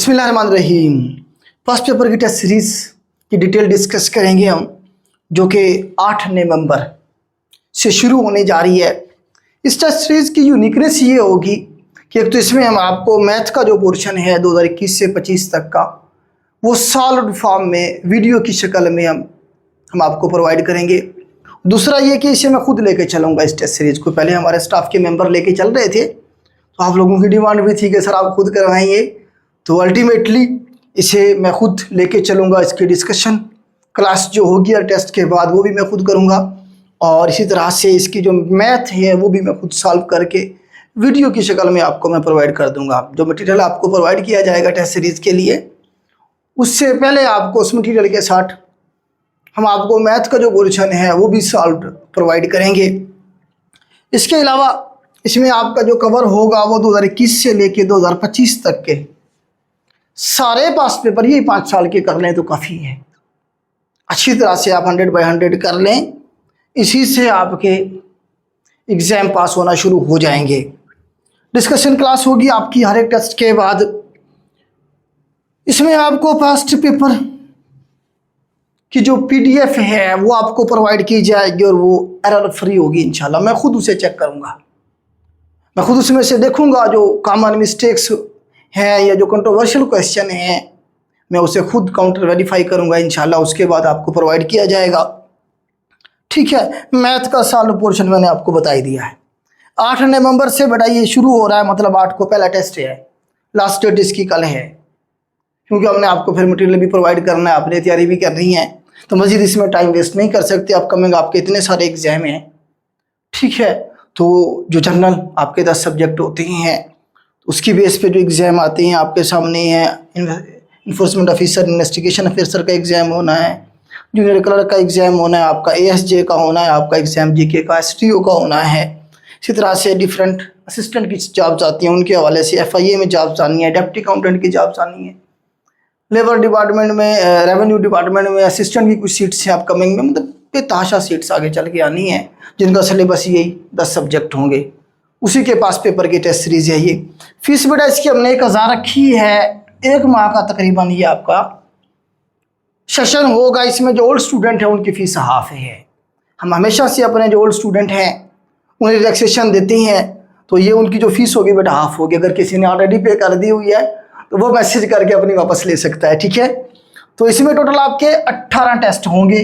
बिस्मिल्लाहिर्रहमानिर्रहीम। First paper की test series की डिटेल डिस्कस करेंगे हम, जो कि 8 नवंबर से शुरू होने जा रही है। इस टेस्ट सीरीज़ की यूनिकनेस ये होगी कि एक तो इसमें हम आपको मैथ का जो पोर्शन है 2021 से 25 तक का, वो सॉलिड फॉर्म में वीडियो की शक्ल में हम आपको प्रोवाइड करेंगे। दूसरा ये कि इसे मैं खुद लेके चलूँगा। इस टेस्ट सीरीज़ को पहले हमारे स्टाफ के मेंबर लेके चल रहे थे, तो आप लोगों की डिमांड भी थी कि सर आप खुद करवाएंगे, तो अल्टीमेटली इसे मैं खुद लेके चलूँगा। इसकी डिस्कशन क्लास जो होगी और टेस्ट के बाद वो भी मैं खुद करूँगा, और इसी तरह से इसकी जो मैथ है वो भी मैं खुद सॉल्व करके वीडियो की शक्ल में आपको मैं प्रोवाइड कर दूँगा। जो मटेरियल आपको प्रोवाइड किया जाएगा टेस्ट सीरीज़ के लिए, उससे पहले आपको उस मटेरियल के साथ हम आपको मैथ का जो पोर्शन है वो भी सॉल्व प्रोवाइड करेंगे। इसके अलावा इसमें आपका जो कवर होगा वो 2021 से लेके 2025 तक के सारे पास पेपर, ये 5 साल के कर लें तो काफ़ी है। अच्छी तरह से आप 100/100 कर लें, इसी से आपके एग्ज़ाम पास होना शुरू हो जाएंगे। डिस्कशन क्लास होगी आपकी हर एक टेस्ट के बाद। इसमें आपको फर्स्ट पेपर की जो PDF है वो आपको प्रोवाइड की जाएगी, और वो एरर फ्री होगी इंशाल्लाह। मैं खुद उसे चेक करूँगा, मैं खुद उसमें से देखूँगा जो कॉमन मिस्टेक्स हैं या जो कंट्रोवर्शियल क्वेश्चन हैं, मैं उसे खुद काउंटर वेरीफाई करूँगा इंशाल्लाह। उसके बाद आपको प्रोवाइड किया जाएगा। ठीक है, मैथ का सॉल्व पोर्शन मैंने आपको बता ही दिया है। 8 नवंबर से बेटा ये शुरू हो रहा है, मतलब 8 को पहला टेस्ट है, लास्ट डेट इसकी कल है, क्योंकि हमने आपको फिर मटेरियल भी प्रोवाइड करना है, आपने तैयारी भी करनी है, तो मज़ीद इसमें टाइम वेस्ट नहीं कर सकते। अपकमिंग आपके इतने सारे एग्जाम हैं, ठीक है। तो जो जनरल आपके 10 सब्जेक्ट होते हैं, उसकी बेस पे जो एग्ज़ाम आते हैं आपके सामने हैं, इन्फोर्समेंट ऑफिसर, इन्वेस्टिगेशन ऑफिसर का एग्ज़ाम होना है, जूनियर क्लर्क का एग्ज़ाम होना है, आपका ASJ का होना है, आपका एग्ज़ाम GK का, STO का होना है। इसी तरह से डिफरेंट असिस्टेंट की जॉब्स आती हैं, उनके हवाले से FIA में जॉब्स आनी है, डिप्टी अकाउंटेंट की जॉब्स आनी है, लेबर डिपार्टमेंट में, रेवेन्यू डिपार्टमेंट में असिस्टेंट की कुछ सीट्स हैं अपकमिंग में, मतलब बेतहाशा सीट्स आगे चल के आनी है, जिनका सिलेबस यही 10 सब्जेक्ट होंगे। उसी के पास पेपर की टेस्ट सीरीज़ है ये। फीस बेटा इसकी हमने 1000 रखी है, 1 माह का तकरीबन ये आपका सेशन होगा। इसमें जो ओल्ड स्टूडेंट है उनकी फ़ीस हाफ है। हम हमेशा से अपने जो ओल्ड स्टूडेंट हैं उन्हें रिलैक्सेशन देते हैं, तो ये उनकी जो फीस होगी बेटा हाफ होगी। अगर किसी ने ऑलरेडी पे कर दी हुई है तो वो मैसेज करके अपनी वापस ले सकता है, ठीक है। तो इसमें टोटल आपके 18 टेस्ट होंगे,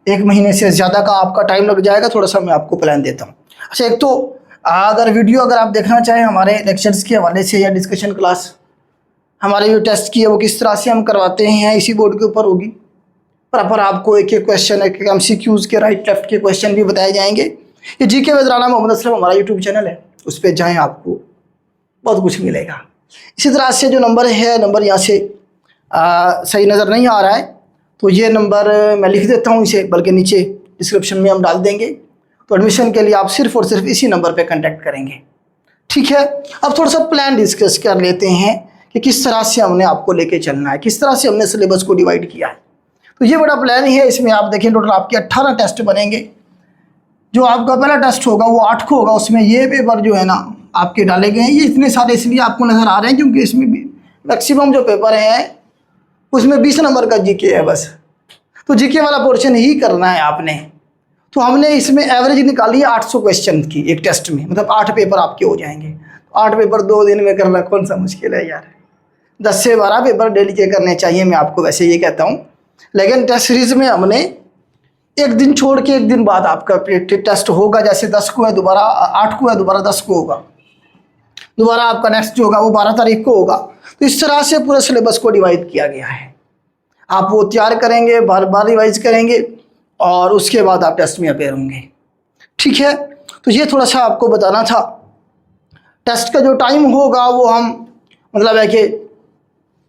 1 महीने से ज़्यादा का आपका टाइम लग जाएगा। थोड़ा सा मैं आपको प्लान देता हूँ। अच्छा, एक तो अगर आप देखना चाहें हमारे लेक्चर्स के हवाले से या डिस्कशन क्लास हमारे जो टेस्ट की है वो किस तरह से हम करवाते हैं, इसी बोर्ड के ऊपर होगी। प्रॉपर आपको एक एक क्वेश्चन, एक एक MCQs के राइट लेफ्ट के क्वेश्चन भी बताए जाएंगे। ये GK विद राना मोहम्मद असलम हमारा यूट्यूब चैनल है, उस पर जाएँ, आपको बहुत कुछ मिलेगा। इसी तरह से जो नंबर है, नंबर यहाँ से सही नज़र नहीं आ रहा है, तो ये नंबर मैं लिख देता हूँ इसे, बल्कि नीचे डिस्क्रिप्शन में हम डाल देंगे। तो एडमिशन के लिए आप सिर्फ और सिर्फ इसी नंबर पे कांटेक्ट करेंगे, ठीक है। अब थोड़ा सा प्लान डिस्कस कर लेते हैं कि किस तरह से हमने आपको लेके चलना है, किस तरह से हमने सिलेबस को डिवाइड किया है। तो ये बड़ा प्लान है। इसमें आप देखें टोटल आपके 18 टेस्ट बनेंगे। जो आपका पहला टेस्ट होगा वो 8 को होगा। उसमें ये पेपर जो है ना आपके डाले गए हैं, ये इतने सारे इसलिए आपको नज़र आ रहे हैं क्योंकि इसमें मैक्सिमम जो पेपर हैं उसमें 20 नंबर का GK है बस। तो GK वाला पोर्शन ही करना है आपने। तो हमने इसमें एवरेज निकाली है 800 क्वेश्चन की एक टेस्ट में, मतलब 8 पेपर आपके हो जाएंगे। तो 8 पेपर 2 दिन में करना कौन सा मुश्किल है यार। 10 से 12 पेपर डेली के करने चाहिए, मैं आपको वैसे ये कहता हूँ। लेकिन टेस्ट सीरीज़ में हमने एक दिन छोड़ के एक दिन बाद आपका टेस्ट होगा। जैसे 10 को है, दोबारा 8 को है, दोबारा 10 को होगा, दोबारा आपका नेक्स्ट जो होगा वो 12 तारीख को होगा। तो इस तरह से पूरे सिलेबस को डिवाइड किया गया है। आप वो तैयार करेंगे, बार बार रिवाइज करेंगे, और उसके बाद आप टेस्ट में अपेयर होंगे, ठीक है। तो ये थोड़ा सा आपको बताना था। टेस्ट का जो टाइम होगा वो हम, मतलब है कि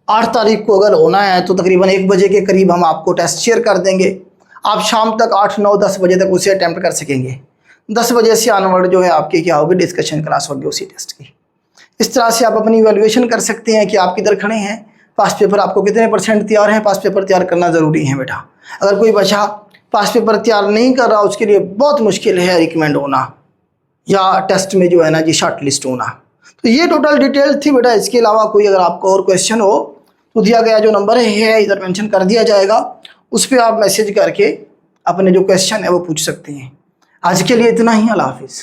8 तारीख को अगर होना है तो तकरीबन 1 बजे के करीब हम आपको टेस्ट शेयर कर देंगे। आप शाम तक 8, 9, 10 बजे तक उसे अटैम्प्ट कर सकेंगे। 10 बजे से ऑनवर्ड जो है आपकी क्या होगी, डिस्कशन क्लास होगी उसी टेस्ट की। इस तरह से आप अपनी इवैल्यूएशन कर सकते हैं कि आप किधर खड़े हैं, पास पेपर आपको कितने % तैयार हैं। पास पेपर तैयार करना ज़रूरी है बेटा। अगर कोई बच्चा पास पेपर तैयार नहीं कर रहा, उसके लिए बहुत मुश्किल है रिकमेंड होना या टेस्ट में जो है ना जी शॉर्ट लिस्ट होना। तो ये टोटल डिटेल थी बेटा। इसके अलावा कोई अगर आपका और क्वेश्चन हो तो दिया गया जो नंबर है इधर मेंशन कर दिया जाएगा, उस पर आप मैसेज करके अपने जो क्वेश्चन है वो पूछ सकते हैं। आज के लिए इतना ही, अल्लाह हाफिज़।